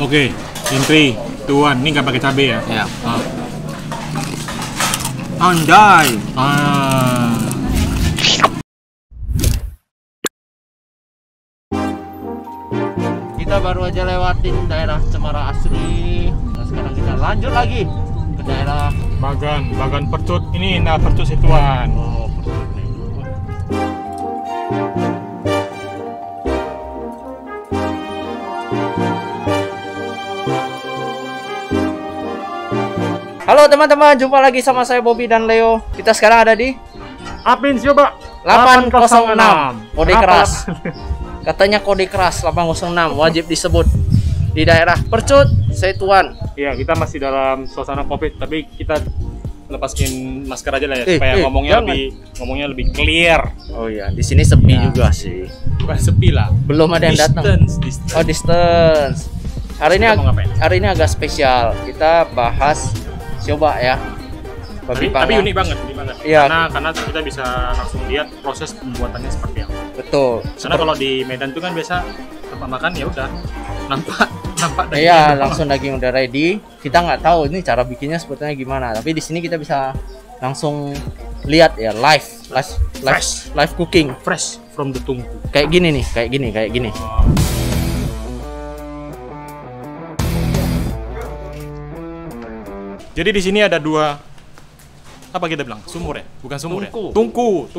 Oke, in 3, 2, 1. Ini nggak pakai cabai ya? Ya. Ah. Anjay. Kita baru aja lewatin daerah Cemara Asri. Nah, sekarang kita lanjut lagi ke daerah Bagan Percut. Ini nah Percut Situan. oh, Percut nih. Halo teman-teman, jumpa lagi sama saya Bobby dan Leo. Kita sekarang ada di Apin coba 806. Kode keras. Katanya kode keras 806 wajib disebut di daerah Percut Situan. Iya, kita masih dalam suasana Covid, tapi kita lepaskin masker aja lah ya supaya ngomongnya lebih clear. Oh iya, di sini sepi juga sih. Bukan sepi lah. Belum ada yang datang. Distance. Oh, distance. Hari ini agak spesial. Kita bahas coba ya. Tapi unik banget. Iya. Karena kita bisa langsung lihat proses pembuatannya seperti apa. Betul. Karena kalau di Medan itu kan biasa tempat makan ya udah nampak dagingnya. Iya, langsung daging udah ready. Kita nggak tahu ini cara bikinnya sebetulnya gimana. Tapi di sini kita bisa langsung lihat ya live cooking. Fresh from the tungku. Kayak gini nih, kayak gini. Wow. Jadi di sini ada dua, apa kita bilang, sumur ya? Bukan sumur ya? Tungku.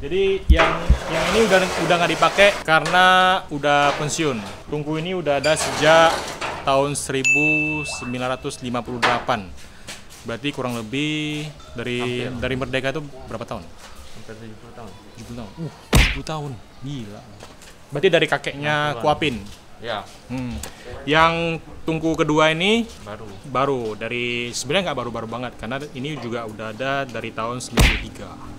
Jadi yang ini udah nggak dipakai karena udah pensiun. Tungku ini udah ada sejak tahun 1958. Berarti kurang lebih dari merdeka itu berapa tahun? Hampir 70 tahun. 70 tahun. 70 tahun. Gila. Berarti dari kakeknya Kuapin. Ya. Yang tungku kedua ini Baru. dari sebenarnya nggak baru-baru banget karena ini juga udah ada dari tahun 93.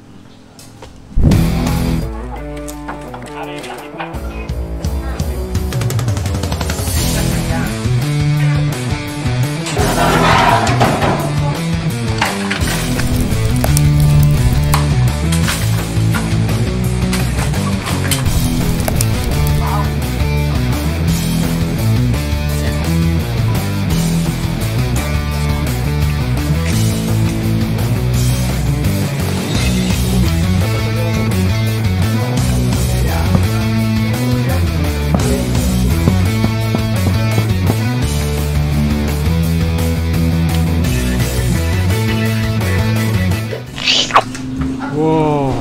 Wow.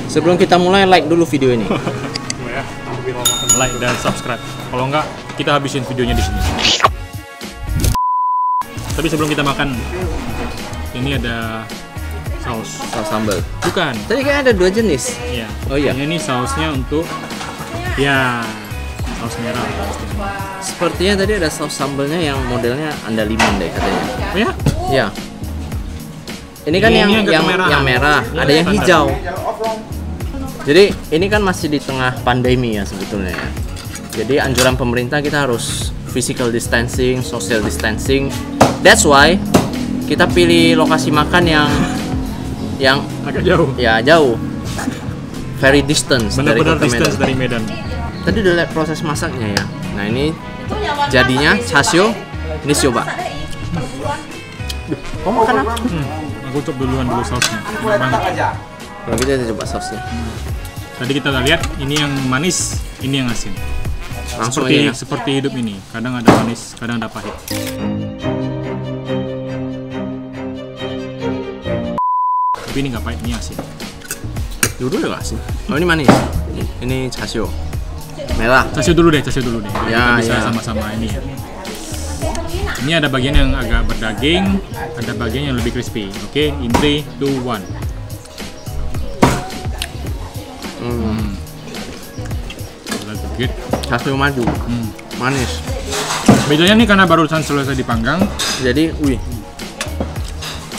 Sebelum kita mulai, like dulu video ini. Like dan subscribe. Kalau enggak, kita habisin videonya di sini. Tapi sebelum kita makan, ini ada saus Sambal. Bukan. Tadi kan ada dua jenis. Iya. Oh iya. Ini sausnya untuk saus merah. Sepertinya tadi ada saus sambalnya yang modelnya andaliman deh katanya. Oh ya? Iya. Ini kan yang merah, ada yang hijau. Jadi ini kan masih di tengah pandemi ya sebetulnya ya. Jadi anjuran pemerintah kita harus physical distancing, social distancing. That's why kita pilih lokasi makan yang agak jauh. Ya, jauh. Very distance dari Benar-benar kota distance Medan. dari Medan. Tadi udah lihat proses masaknya ya. Nah, ini jadinya chasio. Ini coba. Kau makan apa? Aku coba dulu sausnya. Enak banget. Kalau kita coba sausnya. Tadi kita udah lihat ini yang manis, ini yang asin. Langsung aja ya. Seperti hidup ini, kadang ada manis, kadang ada pahit. Tapi ini nggak pahit, ini asin. Dulu udah asin. Oh, ini manis. Ini chasio. Merah. Chasio dulu deh. Ya, kita bisa sama-sama ini ya. Ini ada bagian yang agak berdaging, ada bagian yang lebih crispy. Oke, in 3, 2, 1. Good. Chasio madu. Manis. Bedanya nih karena barusan selesai dipanggang, jadi,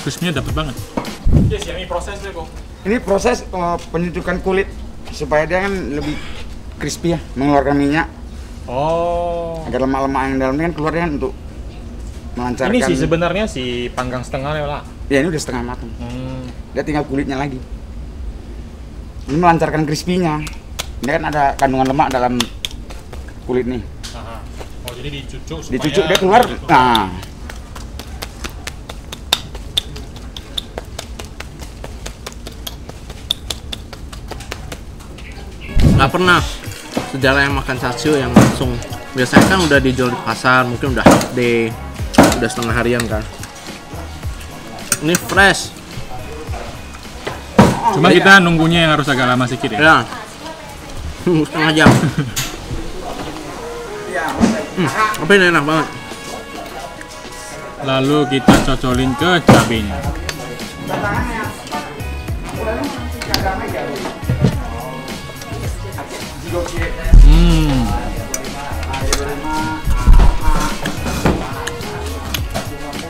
crispy-nya dapet banget. Yes, ini prosesnya kok. Ini proses penyucukan kulit supaya dia kan lebih crispy ya, mengeluarkan minyak. Oh. Agar lemak-lemak yang dalamnya kan keluar kan untuk melancarkan. Ini sih sebenarnya si panggang setengahnya lah. Ya ini udah setengah matang. Dia tinggal kulitnya lagi. Ini melancarkan crispy-nya. Ini kan ada kandungan lemak dalam kulit nih. Oh, jadi dicucuk supaya Dicucuk dia keluar. Nah, nggak pernah sejarah yang makan chashu yang langsung. Biasanya kan udah dijual di pasar, mungkin udah day, udah setengah harian kan. Ini fresh. Cuma kita nunggunya yang harus agak lama sedikit ya. Ya. Setengah jam. Tapi ini enak banget. Lalu kita cocolin ke cabenya.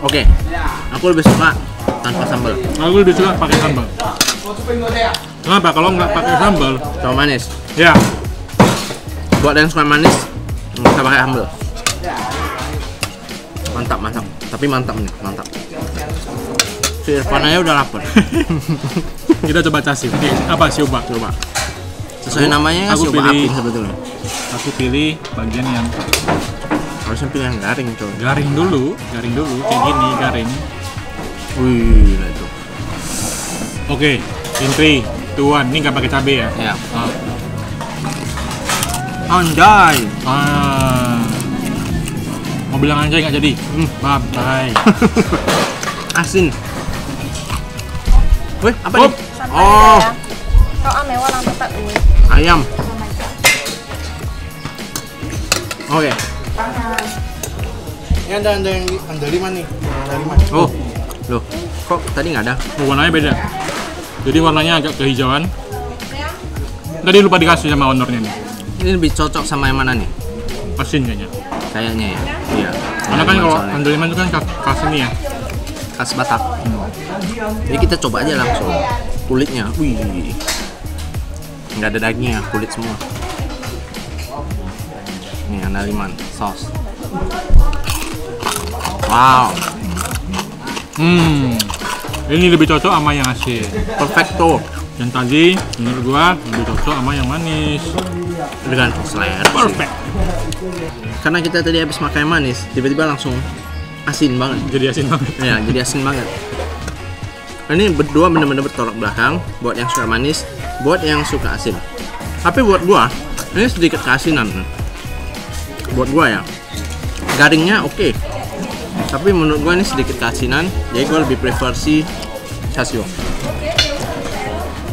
Oke. Aku lebih suka tanpa sambal. Aku lebih suka pakai sambal. Kenapa? Kalau nggak pakai sambal, Coba manis. ya Buat yang suka manis, kita pakai sambal. Mantap, mantap. Tapi mantap nih, mantap. Si Irfan aja udah lapar. kita coba casi. Ini apa sioba? Coba. Sesuai namanya kan aku sioba pilih- api sebetulnya. Aku pilih bagian yang Harusnya pilih yang garing, coy. garing dulu, kayak gini garing. Wih, nah itu. Oke, intri, tuan, ini nggak pakai cabe ya? Ya. Ah. Anjay. Mau bilang anjay nggak jadi? Bye. Asin. Wih, apa Oh. nih? Oh, Kau ame walang tetap ini. ayam. Oke. ini ada yang andaliman nih. Andaliman. Oh, loh, kok tadi nggak ada? Oh, warnanya beda. Jadi warnanya agak kehijauan. Tadi lupa dikasih sama ownernya nih. Ini lebih cocok sama yang mana nih? Asin kayaknya. Kayaknya ya. Iya. Karena kan kalau Soalnya. andaliman itu kan khas ini ya. Khas Batak. Jadi kita coba aja langsung kulitnya. Wih, nggak ada dagingnya, kulit semua. Nih andaliman, saus. Wow, Ini lebih cocok sama yang asin. perfecto Yang tadi menurut gua lebih cocok sama yang manis. dengan selera. Perfect. Karena kita tadi habis makan yang manis, tiba-tiba langsung asin banget. Jadi asin banget. Ya, jadi asin banget. Ini berdua bener-bener bertolak belakang. Buat yang suka manis, buat yang suka asin. Tapi buat gua, ini sedikit keasinan. Buat gua ya, garingnya oke. Tapi menurut gua ini sedikit keasinan. Jadi gua lebih prefer si chashu.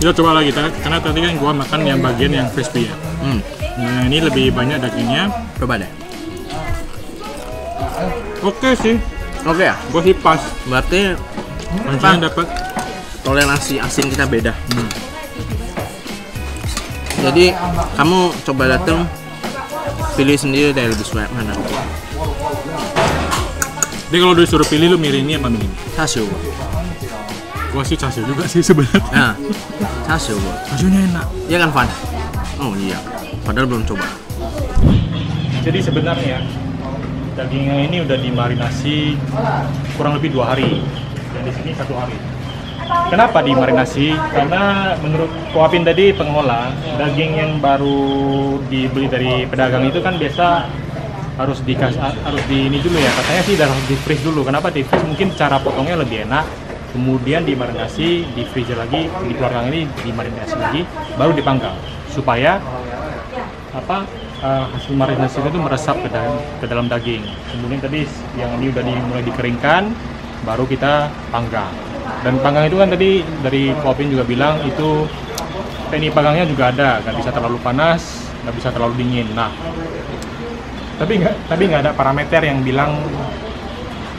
Kita coba lagi karena tadi kan gua makan yang bagian yang crispy ya. Nah, ini lebih banyak dagingnya. Coba deh. Oke sih. Oke ya, Gua sih pas. berarti Maksudnya dapat. toleransi asin kita beda. Jadi kamu coba datang, pilih sendiri deh lebih suka mana. Jadi kalau disuruh pilih lu milih ini apa milih ini? Chashu. Gua sih chashu juga sih sebenarnya. Nah, chashu. Chashunya enak. Iya kan, Van? Oh iya. Padahal belum coba. Jadi sebenarnya dagingnya ini udah dimarinasi kurang lebih 2 hari. Dan di sini 1 hari. Kenapa dimarinasi? Karena menurut Koapin tadi pengelola, daging yang baru dibeli dari pedagang itu kan biasa harus di ini dulu ya. Katanya sih harus di freeze dulu. Kenapa di freeze? Mungkin cara potongnya lebih enak. Kemudian dimarinasi, di freezer lagi, dikeluarkan ini dimarinasi lagi, baru dipanggang supaya hasil marinasi itu meresap ke dalam daging. Kemudian tadi yang ini udah mulai dikeringkan, baru kita panggang. Dan panggang itu kan tadi dari Kopin juga bilang itu teknik panggangnya juga ada, nggak bisa terlalu panas, nggak bisa terlalu dingin. Nah, tapi nggak ada parameter yang bilang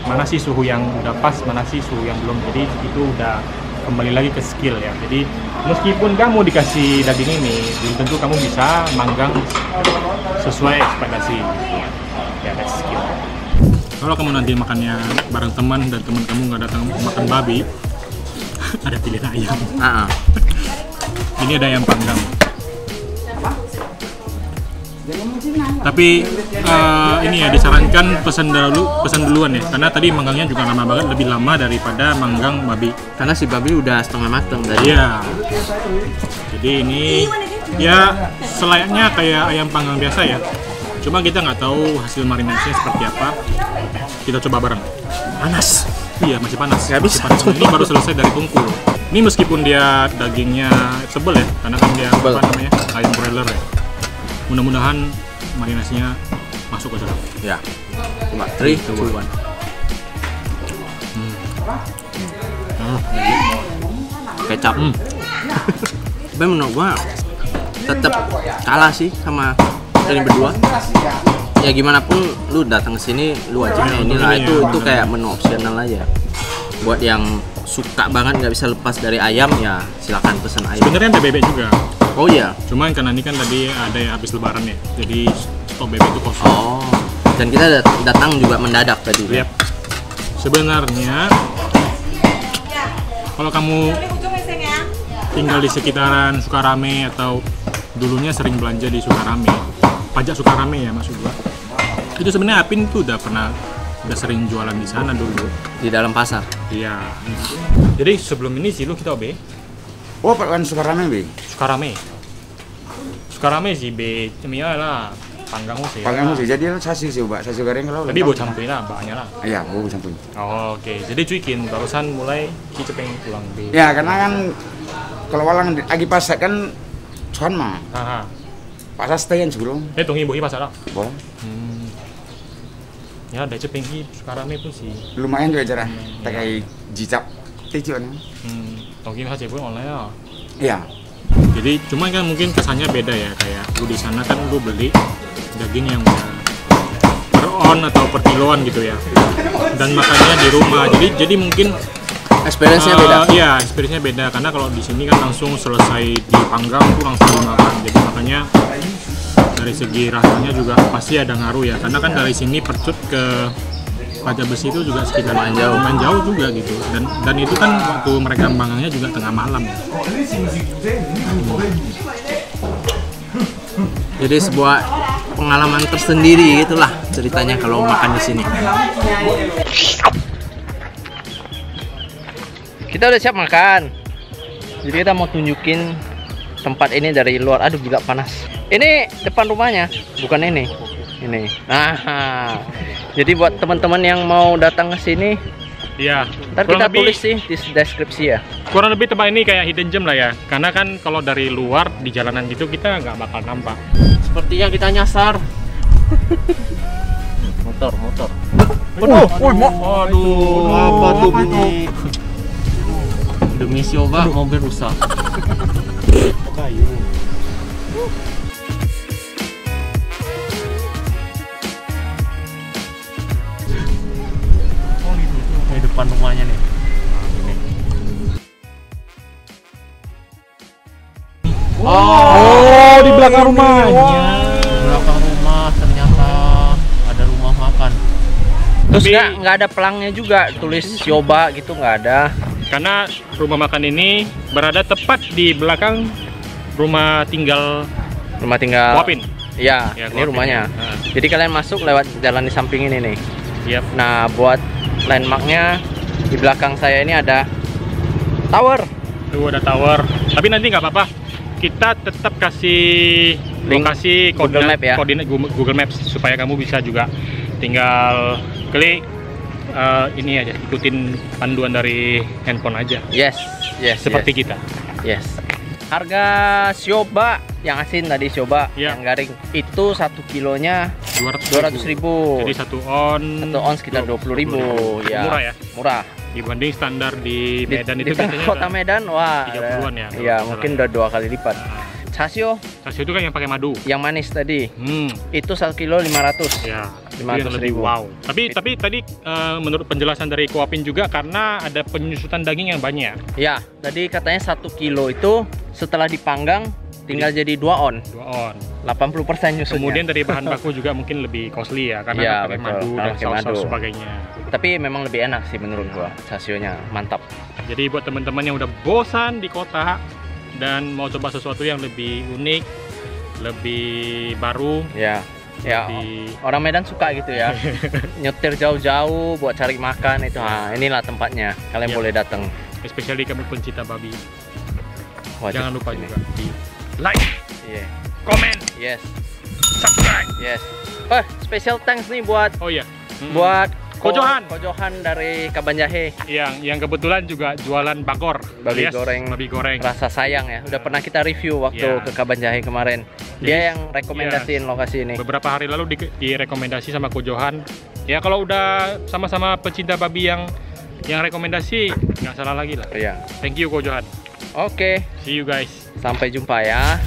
mana sih suhu yang udah pas, mana sih suhu yang belum. Jadi itu udah kembali lagi ke skill ya. Jadi meskipun kamu dikasih daging ini, belum tentu kamu bisa manggang sesuai ekspektasi. Ya, that's skill. Kalau kamu nanti makannya bareng teman dan teman kamu nggak datang makan babi, ada pilihan ayam. Ini ada ayam panggang. Tapi ini ya disarankan pesan duluan ya, karena tadi manggangnya juga lama banget, lebih lama daripada manggang babi. Karena si babi udah setengah matang tadi. Iya. Jadi ini ya selayaknya kayak ayam panggang biasa ya. Cuma kita nggak tahu hasil marinasinya seperti apa. Kita coba bareng. Panas. Iya, masih panas. Nggak Masih bisa. panas. Ini baru selesai dari tungku. Ini meskipun dia dagingnya tebel ya, karena kan dia Tebel. apa namanya ayam broiler ya. Mudah-mudahan marinasinya masuk ke dalam. Ya. Coba 3, 2, 1. Kecap. Tapi menurut gua tetap kalah sih sama ini berdua. Ya gimana pun lu datang ke sini lu wajibnya inilah, itu kayak menu opsional aja. Buat yang suka banget nggak bisa lepas dari ayam ya silakan pesan ayam. Sebenarnya ada bebek juga. Oh iya. Cuman karena ini kan tadi ada yang habis lebaran ya. Jadi stok bebek itu kosong. Oh. Dan kita datang juga mendadak tadi. Yap. Sebenarnya kalau kamu tinggal di sekitaran Sukarame atau dulunya sering belanja di Sukarame, pajak Sukarame ya maksud gua. Itu sebenarnya Apin tuh udah sering jualan di sana dulu. Di dalam pasar. Iya. Jadi sebelum ini sih lu kita be. Oh, Pak Sukarame, Be. Sukarame sih be, cemia lah. Panggang sih. Panggang sih. Jadi sasu sih, Pak. Sasu goreng kalau. Tapi buat campur lah, banyak lah. Iya, buat campur. Oh, oke. Jadi cuikin barusan mulai kita pengen pulang be. Ya, karena kan kalau walang agi pasak kan cuan mah. Haha. Pasar stay kan sebelum. Tunggu ibu pasar lah. Boleh. Ya, ada cepengki Sukarame pun sih. Lumayan juga cara. Pakai jicap. Tujuan. Mungkin hasil pun online ya. Iya. Jadi cuma kan mungkin kesannya beda ya, kayak lu di sana kan lu beli daging yang udah per on atau per kiloan gitu ya. Dan makannya di rumah. Jadi mungkin Experience-nya beda. Iya, experience-nya beda karena kalau di sini kan langsung selesai dipanggang tuh langsung dimakan. Jadi makanya dari segi rasanya juga pasti ada ngaruh ya. Karena kan dari sini Percut ke Raja Besi itu juga sekitar lumayan jauh juga gitu. Dan itu kan waktu mereka panggangnya juga tengah malam ya. Jadi sebuah pengalaman tersendiri gitulah ceritanya kalau makan di sini. Kita udah siap makan. Jadi kita mau tunjukin tempat ini dari luar. Aduh gila panas. Ini depan rumahnya, bukan ini. Ini. Nah, jadi buat teman-teman yang mau datang ke sini, Iya. ntar kita tulis sih di deskripsi ya. Kurang lebih tempat ini kayak hidden gem lah ya. Karena kan kalau dari luar di jalanan gitu kita nggak bakal nampak. Sepertinya kita nyasar. Motor. Aduh. Apa tuh bunyi? Demi coba mobil rusak. Kayu. Di depan rumahnya nih. Oh, di belakang rumahnya. Di belakang rumah ternyata ada rumah makan. Terus Tapi- nggak ada pelangnya juga, tulis Sioba gitu nggak ada. Karena rumah makan ini berada tepat di belakang rumah tinggal Rumah tinggal. Koapin. Iya, Ya, ini Koapin. rumahnya. Nah. Jadi kalian masuk lewat jalan di samping ini nih. Yap. Nah, buat landmarknya di belakang saya ini ada tower. Tuh ada tower. Tapi nanti nggak apa-apa. Kita tetap kasih Link lokasi Google Map ya. koordinat Google Maps supaya kamu bisa juga tinggal klik ini aja, ikutin panduan dari handphone aja. Yes. Seperti kita. Yes. Harga Sioba yang asin tadi Sioba Iya. yang garing itu 1 kilonya 200.000. Jadi satu on sekitar 20.000 ya. Murah ya. Murah. Dibanding standar di Medan Di itu tengah biasanya kota Medan wah 30-an ya, kalau iya nggak mungkin salah. udah 2 kali lipat. Casio Casio itu kan yang pakai madu. yang manis tadi itu 1 kilo 500. Ya, 500.000. Wow. Tapi tadi menurut penjelasan dari Koapin juga karena ada penyusutan daging yang banyak. Ya, tadi katanya 1 kilo itu setelah dipanggang tinggal jadi 2 on. 2 on. 80% nyusutnya. Kemudian dari bahan baku juga mungkin lebih costly ya karena Iya, pakai betul. madu Karena dan pakai saus-saus madu. sebagainya. Tapi memang lebih enak sih menurut gua. Casionya mantap. Jadi buat teman-teman yang udah bosan di kota dan mau coba sesuatu yang lebih unik, lebih baru, Ya. Ya, lebih orang Medan suka gitu ya. Nyetir jauh-jauh buat cari makan itu. Nah, inilah tempatnya. Kalian Iya. boleh datang. especially kamu pencinta babi. Wajib Jangan lupa sini. juga di like, Iya. comment, Yes. subscribe. Yes. Special thanks nih buat Oh iya. buat Kojohan. Kojohan dari Kabanjahe Yang kebetulan juga jualan bakor. babi alias goreng. Babi goreng. Rasa sayang ya. Udah pernah kita review waktu Ya. ke Kabanjahe kemarin. Dia yang rekomendasiin lokasi ini. Beberapa hari lalu direkomendasi sama Kojohan. Ya kalau udah sama-sama pecinta babi yang rekomendasi, nggak salah lagi lah. Iya. Thank you Kojohan. Oke, See you guys. sampai jumpa ya.